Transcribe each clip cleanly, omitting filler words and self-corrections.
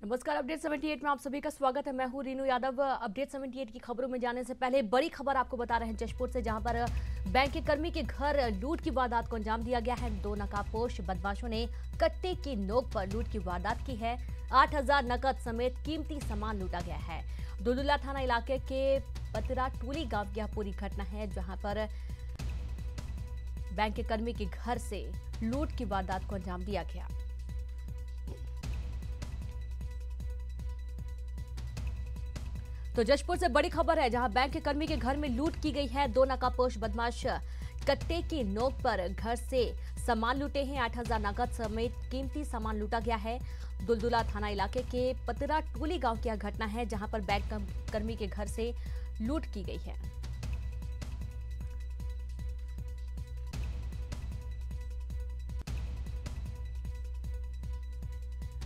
नमस्कार। अपडेट 78 में आप सभी का स्वागत है। मैं हूं रीनू यादव। अपडेट 78 की खबरों में जाने से पहले बड़ी खबर आपको बता रहे हैं जशपुर से, जहां पर बैंक के कर्मी के घर लूट की वारदात को अंजाम दिया गया है। दो नकाबपोश बदमाशों ने कट्टे की नोक पर लूट की वारदात की है। 8,000 नकद समेत कीमती सामान लूटा गया है। दुलदुला थाना इलाके के पतरा टोली गांव की यह पूरी घटना है, जहां पर बैंक के कर्मी के घर से लूट की वारदात को अंजाम दिया गया। तो जशपुर से बड़ी खबर है, जहां बैंक के कर्मी के घर में लूट की गई है। दो नकाबपोश बदमाश कट्टे की नोक पर घर से सामान लूटे हैं। 8,000 नकद समेत कीमती सामान लूटा गया है। दुलदुला थाना इलाके के पतरा टोली गांव की यह घटना है, जहां पर बैंक कर्मी के घर से लूट की गई है।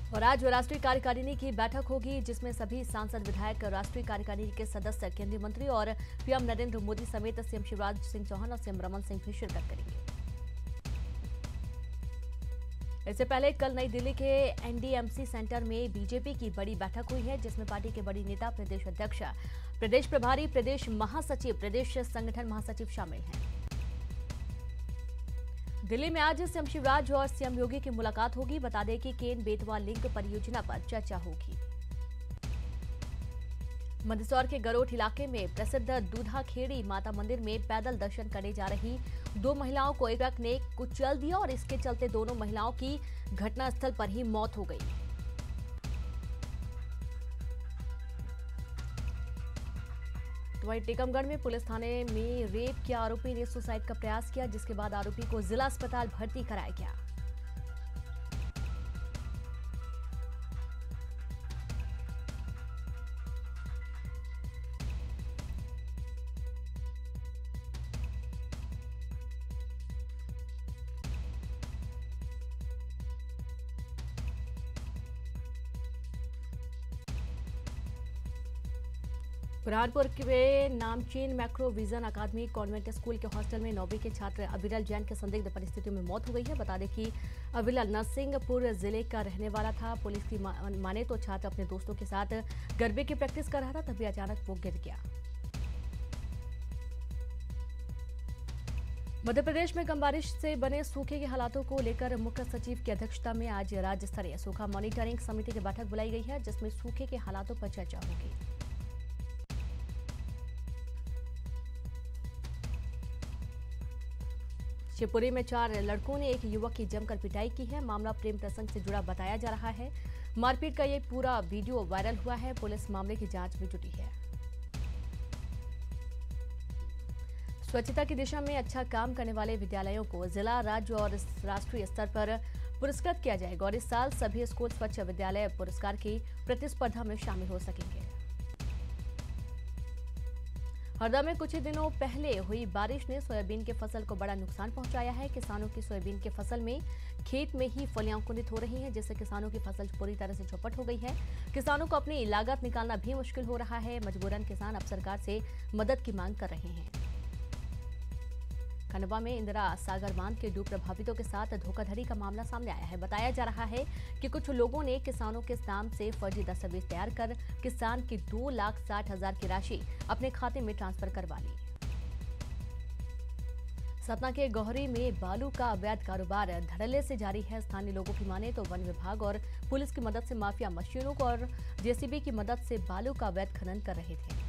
और आज राष्ट्रीय कार्यकारिणी की बैठक होगी, जिसमें सभी सांसद, विधायक, राष्ट्रीय कार्यकारिणी के सदस्य, केंद्रीय मंत्री और पीएम नरेंद्र मोदी समेत सीएम शिवराज सिंह चौहान और सीएम रमन सिंह भी शिरकत करेंगे। इससे पहले कल नई दिल्ली के एनडीएमसी सेंटर में बीजेपी की बड़ी बैठक हुई है, जिसमें पार्टी के बड़ी नेता, प्रदेश अध्यक्ष, प्रदेश प्रभारी, प्रदेश महासचिव, प्रदेश संगठन महासचिव शामिल हैं। दिल्ली में आज सीएम शिवराज और सीएम योगी की मुलाकात होगी। बता दें कि केन बेतवा लिंक परियोजना पर चर्चा होगी। मंदसौर के गरोठ इलाके में प्रसिद्ध दूधाखेड़ी माता मंदिर में पैदल दर्शन करने जा रही दो महिलाओं को एक ट्रक ने कुचल दिया और इसके चलते दोनों महिलाओं की घटनास्थल पर ही मौत हो गई। वहीं टीकमगढ़ में पुलिस थाने में रेप के आरोपी ने सुसाइड का प्रयास किया, जिसके बाद आरोपी को जिला अस्पताल भर्ती कराया गया। बुरहानपुर के नामचीन मैक्रो विजन अकादमी कॉन्वेंट स्कूल के हॉस्टल में 9वीं के छात्र अविरल जैन की संदिग्ध परिस्थितियों में मौत हो गई है। बता दें कि अविरल नरसिंहपुर जिले का रहने वाला था। पुलिस की माने तो छात्र अपने दोस्तों के साथ गरबे की प्रैक्टिस कर रहा था, तभी अचानक वो गिर गया। मध्य प्रदेश में कम बारिश से बने सूखे के हालातों को लेकर मुख्य सचिव की अध्यक्षता में आज राज्य स्तरीय सूखा मॉनिटरिंग समिति की बैठक बुलाई गई है, जिसमें सूखे के हालातों पर चर्चा होगी। शिवपुरी में 4 लड़कों ने एक युवक की जमकर पिटाई की है। मामला प्रेम प्रसंग से जुड़ा बताया जा रहा है। मारपीट का ये पूरा वीडियो वायरल हुआ है। पुलिस मामले की जांच में जुटी है। स्वच्छता की दिशा में अच्छा काम करने वाले विद्यालयों को जिला, राज्य और राष्ट्रीय स्तर पर पुरस्कृत किया जाएगा और इस साल सभी स्कूल स्वच्छ विद्यालय पुरस्कार की प्रतिस्पर्धा में शामिल हो सकेंगे। हरदा में कुछ ही दिनों पहले हुई बारिश ने सोयाबीन की फसल को बड़ा नुकसान पहुंचाया है। किसानों की सोयाबीन की फसल में खेत में ही फलियां अंकुरित हो रही हैं, जिससे किसानों की फसल पूरी तरह से चौपट हो गई है। किसानों को अपनी लागत निकालना भी मुश्किल हो रहा है। मजबूरन किसान अब सरकार से मदद की मांग कर रहे हैं। खंडवा में इंदिरा सागर बांध के डूब प्रभावितों के साथ धोखाधड़ी का मामला सामने आया है। बताया जा रहा है कि कुछ लोगों ने किसानों के नाम से फर्जी दस्तावेज तैयार कर किसान की 2,60,000 की राशि अपने खाते में ट्रांसफर करवा ली। सतना के गौहरी में बालू का अवैध कारोबार धड़ल्ले से जारी है। स्थानीय लोगों की माने तो वन विभाग और पुलिस की मदद से माफिया मशीनों को और जेसीबी की मदद से बालू का अवैध खनन कर रहे थे।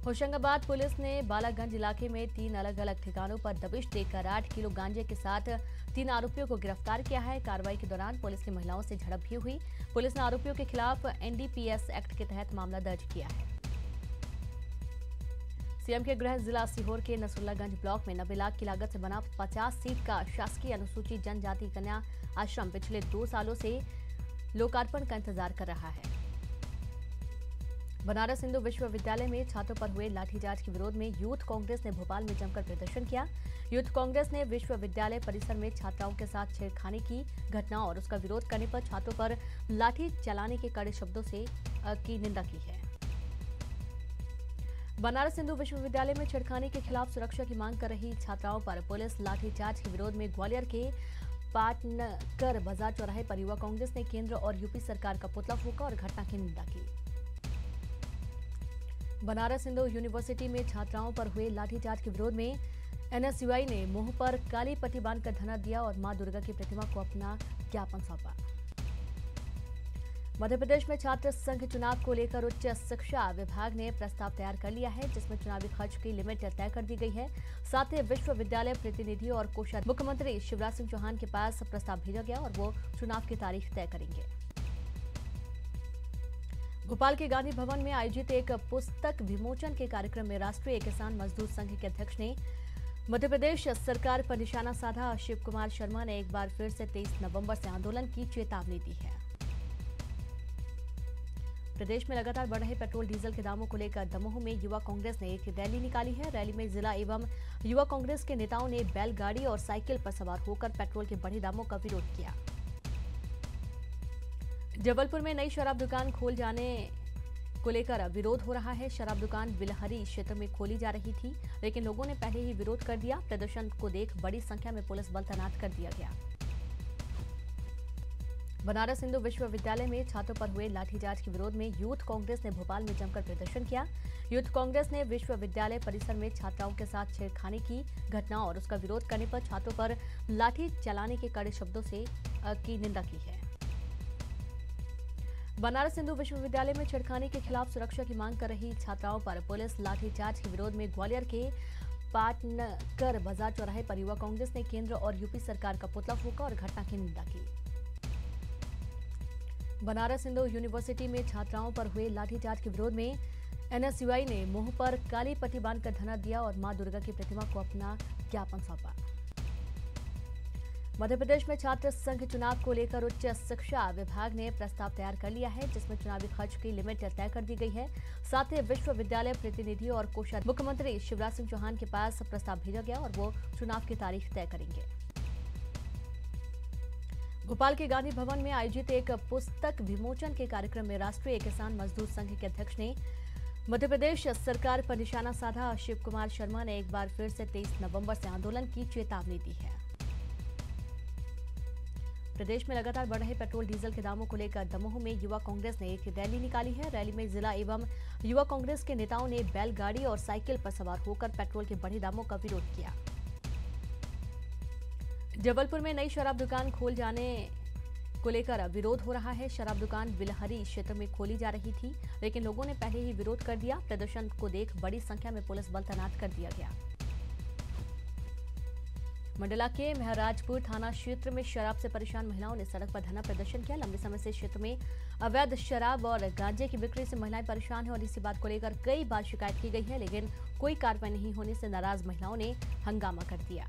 होशंगाबाद पुलिस ने बालागंज इलाके में 3 अलग अलग ठिकानों पर दबिश देकर 8 किलो गांजे के साथ 3 आरोपियों को गिरफ्तार किया है। कार्रवाई के दौरान पुलिस की महिलाओं से झड़प भी हुई। पुलिस ने आरोपियों के खिलाफ एनडीपीएस एक्ट के तहत मामला दर्ज किया है। सीएम के गृह जिला सीहोर के नसरुल्लागंज ब्लॉक में 90 लाख की लागत से बना 50 सीट का शासकीय अनुसूचित जनजाति कन्या आश्रम पिछले 2 सालों से लोकार्पण का इंतजार कर रहा है। बनारस हिंदू विश्वविद्यालय में छात्रों पर हुए लाठीचार्ज के विरोध में यूथ कांग्रेस ने भोपाल में जमकर प्रदर्शन किया। यूथ कांग्रेस ने विश्वविद्यालय परिसर में छात्राओं के साथ छेड़खानी की घटना और उसका विरोध करने पर छात्रों पर लाठी चलाने के कड़े शब्दों से की निंदा की है। बनारस हिंदू विश्वविद्यालय में छेड़खानी के खिलाफ सुरक्षा की मांग कर रही छात्राओं पर पुलिस लाठीचार्ज के विरोध में ग्वालियर के पाटनकर बाजार चौराहे पर युवा कांग्रेस ने केंद्र और यूपी सरकार का पुतला फूंका और घटना की निंदा की। बनारस हिंदू यूनिवर्सिटी में छात्राओं पर हुए लाठीचार्ज के विरोध में एनएसयूआई ने मुंह पर काली पट्टी बांधकर धरना दिया और मां दुर्गा की प्रतिमा को अपना ज्ञापन सौंपा। मध्य प्रदेश में छात्र संघ चुनाव को लेकर उच्च शिक्षा विभाग ने प्रस्ताव तैयार कर लिया है, जिसमें चुनावी खर्च की लिमिट तय कर दी गई है। साथ ही विश्वविद्यालय प्रतिनिधि और कोषाध्यक्ष मुख्यमंत्री शिवराज सिंह चौहान के पास प्रस्ताव भेजा गया और वो चुनाव की तारीख तय करेंगे। भोपाल के गांधी भवन में आयोजित एक पुस्तक विमोचन के कार्यक्रम में राष्ट्रीय किसान मजदूर संघ के अध्यक्ष ने मध्य प्रदेश सरकार पर निशाना साधा। शिव कुमार शर्मा ने एक बार फिर से 23 नवंबर से आंदोलन की चेतावनी दी है। प्रदेश में लगातार बढ़ रहे पेट्रोल डीजल के दामों को लेकर दमोह में युवा कांग्रेस ने एक रैली निकाली है। रैली में जिला एवं युवा कांग्रेस के नेताओं ने बैलगाड़ी और साइकिल पर सवार होकर पेट्रोल के बढ़े दामों का विरोध किया। जबलपुर में नई शराब दुकान खोल जाने को लेकर विरोध हो रहा है। शराब दुकान बिलहरी क्षेत्र में खोली जा रही थी, लेकिन लोगों ने पहले ही विरोध कर दिया। प्रदर्शन को देख बड़ी संख्या में पुलिस बल तैनात कर दिया गया। बनारस हिंदू विश्वविद्यालय में छात्रों पर हुए लाठीचार्ज के विरोध में यूथ कांग्रेस ने भोपाल में जमकर प्रदर्शन किया। यूथ कांग्रेस ने विश्वविद्यालय परिसर में छात्राओं के साथ छेड़खानी की घटना और उसका विरोध करने पर छात्रों पर लाठी चलाने के कड़े शब्दों से की निंदा की है। बनारस हिंदू विश्वविद्यालय में छेड़खानी के खिलाफ सुरक्षा की मांग कर रही छात्राओं पर पुलिस लाठीचार्ज के विरोध में ग्वालियर के पाटनकर बाजार चौराहे पर युवा कांग्रेस ने केंद्र और यूपी सरकार का पुतला फूंका और घटना की निंदा की। बनारस हिंदू यूनिवर्सिटी में छात्राओं पर हुए लाठीचार्ज के विरोध में एनएसयूआई ने मुंह पर काली पट्टी बांधकर धरना दिया और मां दुर्गा की प्रतिमा को अपना ज्ञापन सौंपा। मध्य प्रदेश में छात्र संघ चुनाव को लेकर उच्च शिक्षा विभाग ने प्रस्ताव तैयार कर लिया है, जिसमें चुनावी खर्च की लिमिट तय कर दी गई है। साथ ही विश्वविद्यालय प्रतिनिधि और कोषाध्यक्ष मुख्यमंत्री शिवराज सिंह चौहान के पास प्रस्ताव भेजा गया और वो चुनाव की तारीख तय करेंगे। भोपाल के गांधी भवन में आयोजित एक पुस्तक विमोचन के कार्यक्रम में राष्ट्रीय किसान मजदूर संघ के अध्यक्ष ने मध्य प्रदेश सरकार पर निशाना साधा। शिव कुमार शर्मा ने एक बार फिर से 23 नवंबर से आंदोलन की चेतावनी दी है। प्रदेश में लगातार बढ़ रहे पेट्रोल डीजल के दामों को लेकर दमोह में युवा कांग्रेस ने एक रैली निकाली है। रैली में जिला एवं युवा कांग्रेस के नेताओं ने बैलगाड़ी और साइकिल पर सवार होकर पेट्रोल के बढ़े दामों का विरोध किया। जबलपुर में नई शराब दुकान खोल जाने को लेकर विरोध हो रहा है। शराब दुकान बिलहरी क्षेत्र में खोली जा रही थी, लेकिन लोगों ने पहले ही विरोध कर दिया। प्रदर्शन को देख बड़ी संख्या में पुलिस बल तैनात कर दिया गया। मंडला के महाराजपुर थाना क्षेत्र में शराब से परेशान महिलाओं ने सड़क पर धरना प्रदर्शन किया। लंबे समय से क्षेत्र में अवैध शराब और गांजे की बिक्री से महिलाएं परेशान हैं और इसी बात को लेकर कई बार शिकायत की गई है, लेकिन कोई कार्रवाई नहीं होने से नाराज महिलाओं ने हंगामा कर दिया।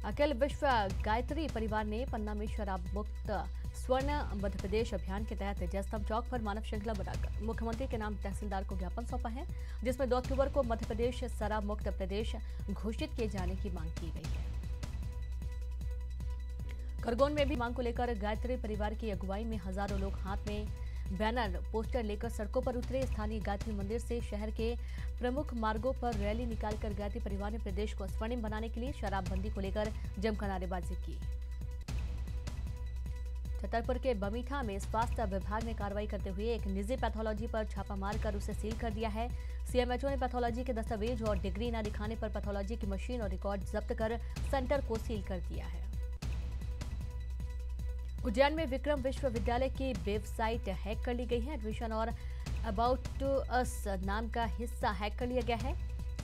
अखिल विश्व गायत्री परिवार ने पन्ना में शराब मुक्त स्वर्ण मध्य प्रदेश अभियान के तहत जयस्तंभ चौक पर मानव श्रृंखला बनाकर मुख्यमंत्री के नाम तहसीलदार को ज्ञापन सौंपा है, जिसमें 2 अक्टूबर को मध्य प्रदेश शराब मुक्त प्रदेश घोषित किए जाने की मांग की गई है। खरगोन में भी मांग को लेकर गायत्री परिवार की अगुवाई में हजारों लोग हाथ में बैनर पोस्टर लेकर सड़कों पर उतरे। स्थानीय गायत्री मंदिर से शहर के प्रमुख मार्गों पर रैली निकालकर गायत्री परिवार ने प्रदेश को स्वर्णिम बनाने के लिए शराबबंदी को लेकर जमकर नारेबाजी की। छतरपुर के बमीठा में स्वास्थ्य विभाग ने कार्रवाई करते हुए एक निजी पैथोलॉजी पर छापा मारकर उसे सील कर दिया है। सीएमएचओ ने पैथोलॉजी के दस्तावेज और डिग्री न दिखाने पर पैथोलॉजी की मशीन और रिकॉर्ड जब्त कर सेंटर को सील कर दिया है। उज्जैन में विक्रम विश्वविद्यालय की वेबसाइट हैक कर ली गई है। एडमिशन और अबाउट टू अस नाम का हिस्सा हैक कर लिया गया है।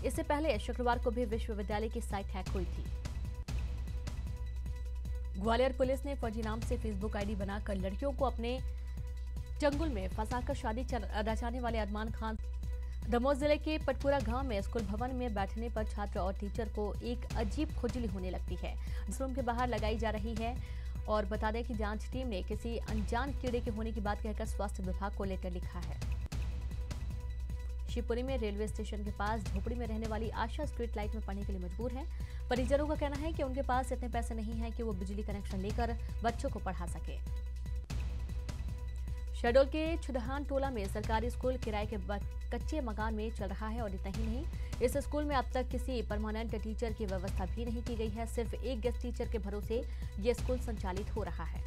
इससे पहले शुक्रवार को भी विश्वविद्यालय की साइट हैक हुई थी। ग्वालियर पुलिस ने फर्जी नाम से फेसबुक आईडी बनाकर लड़कियों को अपने चंगुल में फंसाकर शादी रचाने वाले अरमान खान। दमोह जिले के पटपुरा गांव में स्कूल भवन में बैठने पर छात्र और टीचर को एक अजीब खुजली होने लगती है, जिस रूम के बाहर लगाई जा रही है। और बता दें कि जांच टीम ने किसी अनजान कीड़े के होने की बात कहकर स्वास्थ्य विभाग को लेटर लिखा है। शिवपुरी में रेलवे स्टेशन के पास झोपड़ी में रहने वाली आशा स्ट्रीट लाइट में पढ़ने के लिए मजबूर है। परिजनों का कहना है कि उनके पास इतने पैसे नहीं हैं कि वो बिजली कनेक्शन लेकर बच्चों को पढ़ा सके। शहडोल के छुदहान टोला में सरकारी स्कूल किराए के कच्चे मकान में चल रहा है और इतना ही नहीं, इस स्कूल में अब तक किसी परमानेंट टीचर की व्यवस्था भी नहीं की गई है। सिर्फ एक गेस्ट टीचर के भरोसे ये स्कूल संचालित हो रहा है।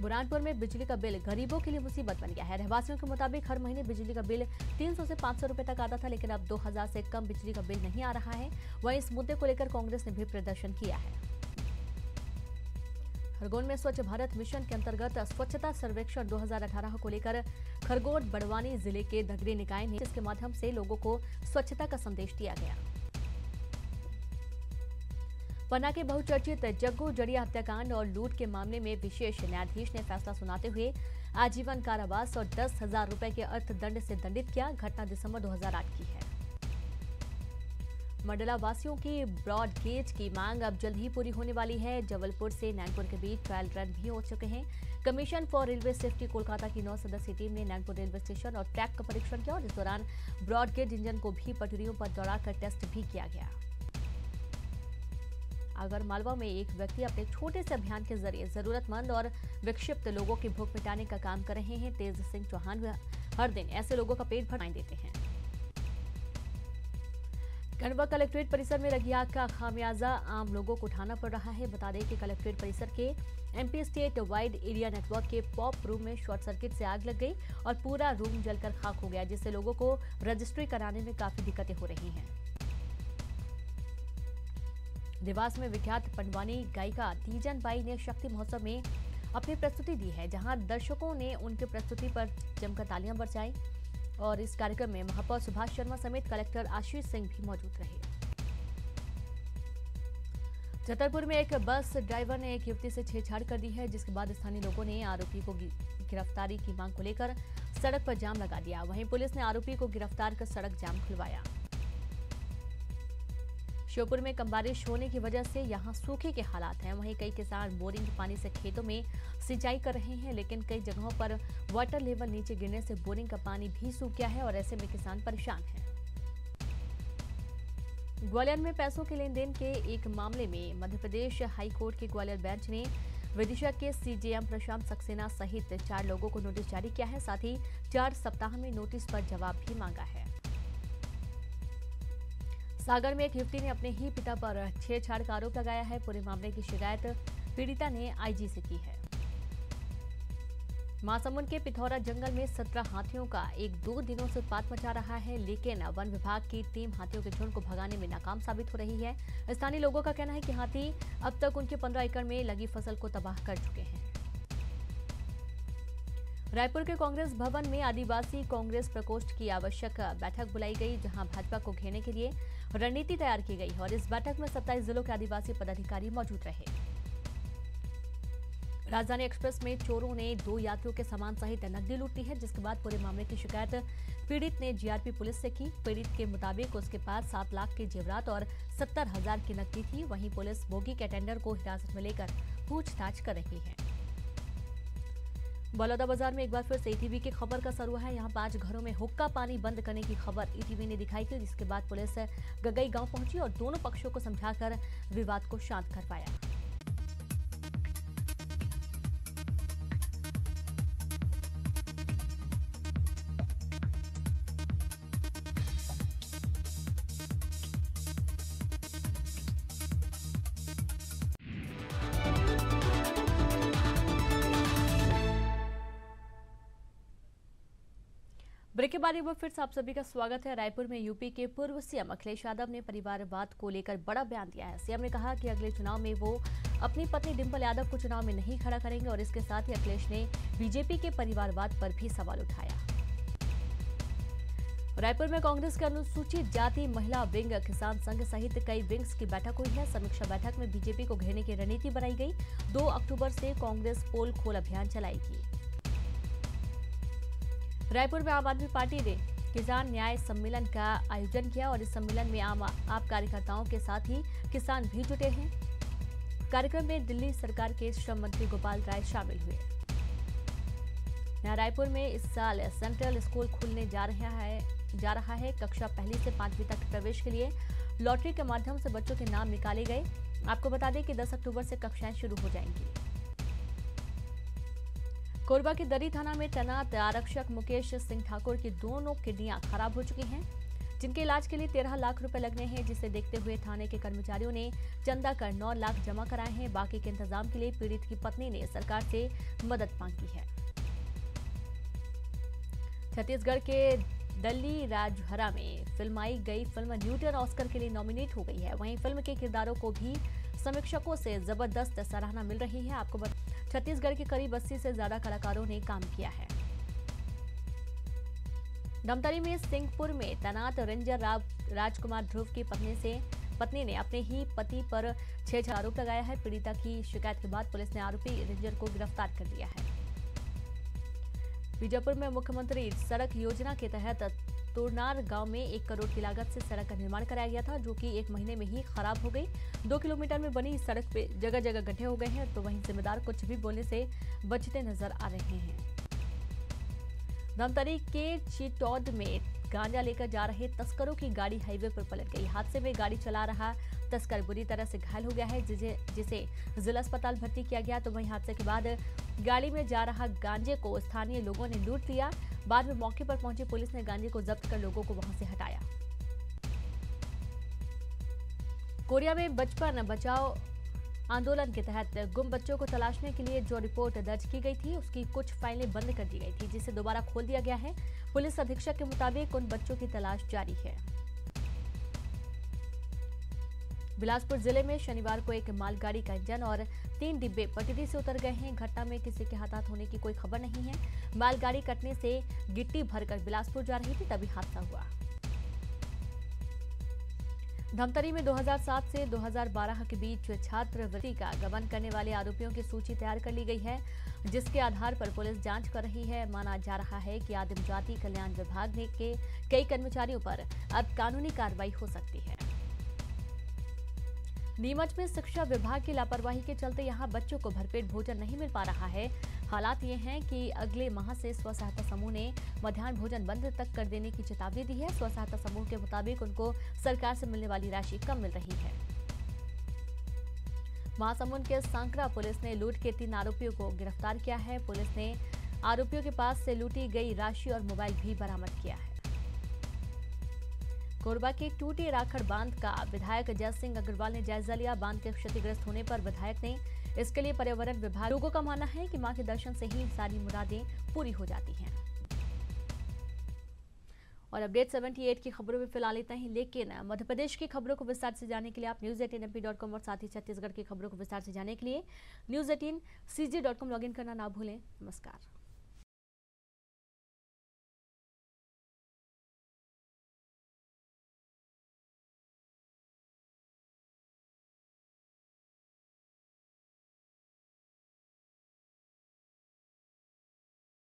बुरहानपुर में बिजली का बिल गरीबों के लिए मुसीबत बन गया है। रहवासियों के मुताबिक हर महीने बिजली का बिल 300 से 500 रुपए तक आता था, लेकिन अब 2000 से कम बिजली का बिल नहीं आ रहा है। वहीं इस मुद्दे को लेकर कांग्रेस ने भी प्रदर्शन किया है। खरगोन में स्वच्छ भारत मिशन के अंतर्गत स्वच्छता सर्वेक्षण 2018 को लेकर खरगोन बड़वानी जिले के नगरीय निकाय ने इसके माध्यम से लोगों को स्वच्छता का संदेश दिया गया। पन्ना के बहुचर्चित जग्गू जड़िया हत्याकांड और लूट के मामले में विशेष न्यायाधीश ने फैसला सुनाते हुए आजीवन कारावास और 10,000 रुपए के अर्थदंड से दंडित किया। घटना दिसंबर 2008 की है। मंडला वासियों की ब्रॉड गेज की मांग अब जल्द ही पूरी होने वाली है। जबलपुर से नैनपुर के बीच ट्रायल रन भी हो चुके हैं। Commission for railway safety Kolkata की 9 सदस्यीय टीम ने नैनपुर रेलवे स्टेशन और ट्रैक का परीक्षण किया और इस दौरान ब्रॉड गेज इंजन को भी पटरियों पर दौड़ाकर टेस्ट भी किया गया। आगर मालवा में एक व्यक्ति अपने छोटे से अभियान के जरिए जरूरतमंद और विक्षिप्त लोगों की भूख मिटाने का काम कर रहे हैं। तेज सिंह चौहान हर दिन ऐसे लोगों का पेट भर देते हैं। खंडवा कलेक्ट्रेट परिसर में लगी आग का खामियाजा आम लोगों को उठाना पड़ रहा है। बता दें कि कलेक्ट्रेट परिसर के MP state wide area network के पॉप रूम में शॉर्ट सर्किट से आग लग गई और पूरा रूम जलकर खाक हो गया, जिससे लोगों को रजिस्ट्री कराने में काफी दिक्कतें हो रही हैं। देवास में विख्यात पंडवानी गायिका तीजन बाई ने शक्ति महोत्सव में अपनी प्रस्तुति दी है, जहां दर्शकों ने उनकी प्रस्तुति पर जमकर तालियां बरसाई और इस कार्यक्रम में महापौर सुभाष शर्मा समेत कलेक्टर आशीष सिंह भी मौजूद रहे। छतरपुर में एक बस ड्राइवर ने एक युवती से छेड़छाड़ कर दी है, जिसके बाद स्थानीय लोगों ने आरोपी को गिरफ्तारी की मांग को लेकर सड़क पर जाम लगा दिया। वहीं पुलिस ने आरोपी को गिरफ्तार कर सड़क जाम खुलवाया। श्योपुर में कम बारिश होने की वजह से यहां सूखे के हालात हैं। वहीं कई किसान बोरिंग के पानी से खेतों में सिंचाई कर रहे हैं, लेकिन कई जगहों पर वाटर लेवल नीचे गिरने से बोरिंग का पानी भी सूख गया है और ऐसे में किसान परेशान हैं। ग्वालियर में पैसों के लेन देन के एक मामले में मध्य प्रदेश हाईकोर्ट के ग्वालियर बेंच ने विदिशा के सीजेएम प्रशांत सक्सेना सहित 4 लोगों को नोटिस जारी किया है। साथ ही 4 सप्ताह में नोटिस पर जवाब भी मांगा है। सागर में एक युवती ने अपने ही पिता पर छेड़छाड़ का आरोप लगाया है। पूरे मामले की शिकायत पीड़िता ने आईजी से की है। महासमुंद के पिथौरा जंगल में 17 हाथियों का 1-2 दिनों से उत्पात मचा रहा है, लेकिन वन विभाग की टीम हाथियों के झुंड को भगाने में नाकाम साबित हो रही है। स्थानीय लोगों का कहना है कि हाथी अब तक उनके 15 एकड़ में लगी फसल को तबाह कर चुके हैं। रायपुर के कांग्रेस भवन में आदिवासी कांग्रेस प्रकोष्ठ की आवश्यक बैठक बुलाई गई, जहां भाजपा को घेरने के लिए रणनीति तैयार की गई और इस बैठक में 27 जिलों के आदिवासी पदाधिकारी मौजूद रहे। राजधानी एक्सप्रेस में चोरों ने 2 यात्रियों के सामान सहित नकदी लूट ली है, जिसके बाद पूरे मामले की शिकायत पीड़ित ने जीआरपी पुलिस से की। पीड़ित के मुताबिक उसके पास 7 लाख के जेवरात और 70,000 की नकदी थी। वहीं पुलिस बोगी के टेंडर को हिरासत में लेकर पूछताछ कर रही है। बलौदाबाजार में एक बार फिर से ईटीवी की खबर का असर हुआ है। यहाँ 5 घरों में हुक्का पानी बंद करने की खबर ईटीवी ने दिखाई थी, जिसके बाद पुलिस गगई गांव पहुंची और दोनों पक्षों को समझाकर विवाद को शांत करवाया। ब्रेक के बाद एक बार फिर से आप सभी का स्वागत है। रायपुर में यूपी के पूर्व सीएम अखिलेश यादव ने परिवारवाद को लेकर बड़ा बयान दिया है। सीएम ने कहा कि अगले चुनाव में वो अपनी पत्नी डिंपल यादव को चुनाव में नहीं खड़ा करेंगे और इसके साथ ही अखिलेश ने बीजेपी के परिवारवाद पर भी सवाल उठाया। रायपुर में कांग्रेस के अनुसूचित जाति महिला विंग, किसान संघ सहित कई विंग्स की बैठक हुई है। समीक्षा बैठक में बीजेपी को घेरने की रणनीति बनाई गई। 2 अक्टूबर से कांग्रेस पोल खोल अभियान चलाएगी। रायपुर में आम आदमी पार्टी ने किसान न्याय सम्मेलन का आयोजन किया और इस सम्मेलन में आप कार्यकर्ताओं के साथ ही किसान भी जुटे हैं। कार्यक्रम में दिल्ली सरकार के श्रम मंत्री गोपाल राय शामिल हुए। यहाँ रायपुर में इस साल सेंट्रल स्कूल खुलने जा रहा है। कक्षा 1 से 5वीं तक प्रवेश के लिए लॉटरी के माध्यम से बच्चों के नाम निकाले गए। आपको बता दें कि 10 अक्टूबर से कक्षाएं शुरू हो जाएंगी। कोरबा के दरी थाना में तैनात आरक्षक मुकेश सिंह ठाकुर की दोनों किडनियां खराब हो चुकी हैं, जिनके इलाज के लिए 13 लाख रुपए लगने हैं, जिसे देखते हुए थाने के कर्मचारियों ने चंदा कर 9 लाख जमा कराए हैं। बाकी के इंतजाम के लिए पीड़ित की पत्नी ने सरकार से मदद मांगी है। छत्तीसगढ़ के दिल्ली राजहरा में फिल्माई गई फिल्म न्यूटन ऑस्कर के लिए नॉमिनेट हो गई है। वहीं फिल्म के किरदारों को भी समीक्षकों से जबरदस्त सराहना मिल रही है। आपको छत्तीसगढ़ के करीब 80 से ज्यादा कलाकारों ने काम किया है। धमतरी में सिंहपुर में तैनात रेंजर राजकुमार ध्रुव की पत्नी ने अपने ही पति पर 6 आरोप लगाया है। पीड़िता की शिकायत के बाद पुलिस ने आरोपी रेंजर को गिरफ्तार कर लिया है। बीजापुर में मुख्यमंत्री सड़क योजना के तहत तोरनार गांव में 1 करोड़ की लागत से सड़क का निर्माण कराया गया था, जो कि 1 महीने में ही खराब हो गई। 2 किलोमीटर में बनी इस सड़क पे जगह जगह गड्ढे हो गए हैं, तो वहीं जिम्मेदार कुछ भी बोलने से बचते नजर आ रहे हैं। धमतरी के चिटौद में गांजा लेकर जा रहे तस्करों की गाड़ी हाईवे पर पलट गई। हादसे में गाड़ी चला रहा तस्कर बुरी तरह से घायल हो गया है, जिसे जिला अस्पताल भर्ती किया गया। तो वहीं हादसे के बाद गाड़ी में जा रहा गांजे को स्थानीय लोगों ने लूट लिया। बाद में मौके पर पहुंची पुलिस ने गांजे को जब्त कर लोगों को वहां से हटाया। कोरिया में बचपन बचाओ आंदोलन के तहत गुम बच्चों को तलाशने के लिए जो रिपोर्ट दर्ज की गई थी, उसकी कुछ फाइलें बंद कर दी गई थी, जिसे दोबारा खोल दिया गया है। पुलिस अधीक्षक के मुताबिक उन बच्चों की तलाश जारी है। बिलासपुर जिले में शनिवार को एक मालगाड़ी का इंजन और 3 डिब्बे पटरी से उतर गए हैं। घटना में किसी के हताहत होने की कोई खबर नहीं है। मालगाड़ी कटने से गिट्टी भरकर बिलासपुर जा रही थी, तभी हादसा हुआ। धमतरी में 2007 से 2012 के बीच छात्रवृत्ति का गबन करने वाले आरोपियों की सूची तैयार कर ली गई है, जिसके आधार पर पुलिस जांच कर रही है। माना जा रहा है कि आदिम जाति कल्याण विभाग के कई कर्मचारियों पर अब कानूनी कार्रवाई हो सकती है। नीमच में शिक्षा विभाग की लापरवाही के चलते यहां बच्चों को भरपेट भोजन नहीं मिल पा रहा है। हालात ये हैं कि अगले माह से स्व सहायता समूह ने मध्याह्न भोजन बंद तक कर देने की चेतावनी दी है। स्व सहायता समूह के मुताबिक उनको सरकार से मिलने वाली राशि कम मिल रही है। महासमुंद के सांकरा पुलिस ने लूट के 3 आरोपियों को गिरफ्तार किया है। पुलिस ने आरोपियों के पास से लूटी गई राशि और मोबाइल भी बरामद किया है। कोरबा के टूटी राखड़ बांध का विधायक जय सिंह अग्रवाल ने जायजा लिया। बांध के क्षतिग्रस्त होने पर विधायक ने इसके लिए पर्यावरण विभाग। लोगों का मानना है कि मां के दर्शन से ही सारी मुरादें पूरी हो जाती हैं। और अपडेट 78 की खबरों में फिलहाल इतना ही, लेकिन मध्य प्रदेश की खबरों को विस्तार से जानने के लिए आप news18mp.com और साथ ही छत्तीसगढ़ की खबरों को विस्तार से जानने के लिए news18cg.com लॉगिन करना ना भूलें। नमस्कार।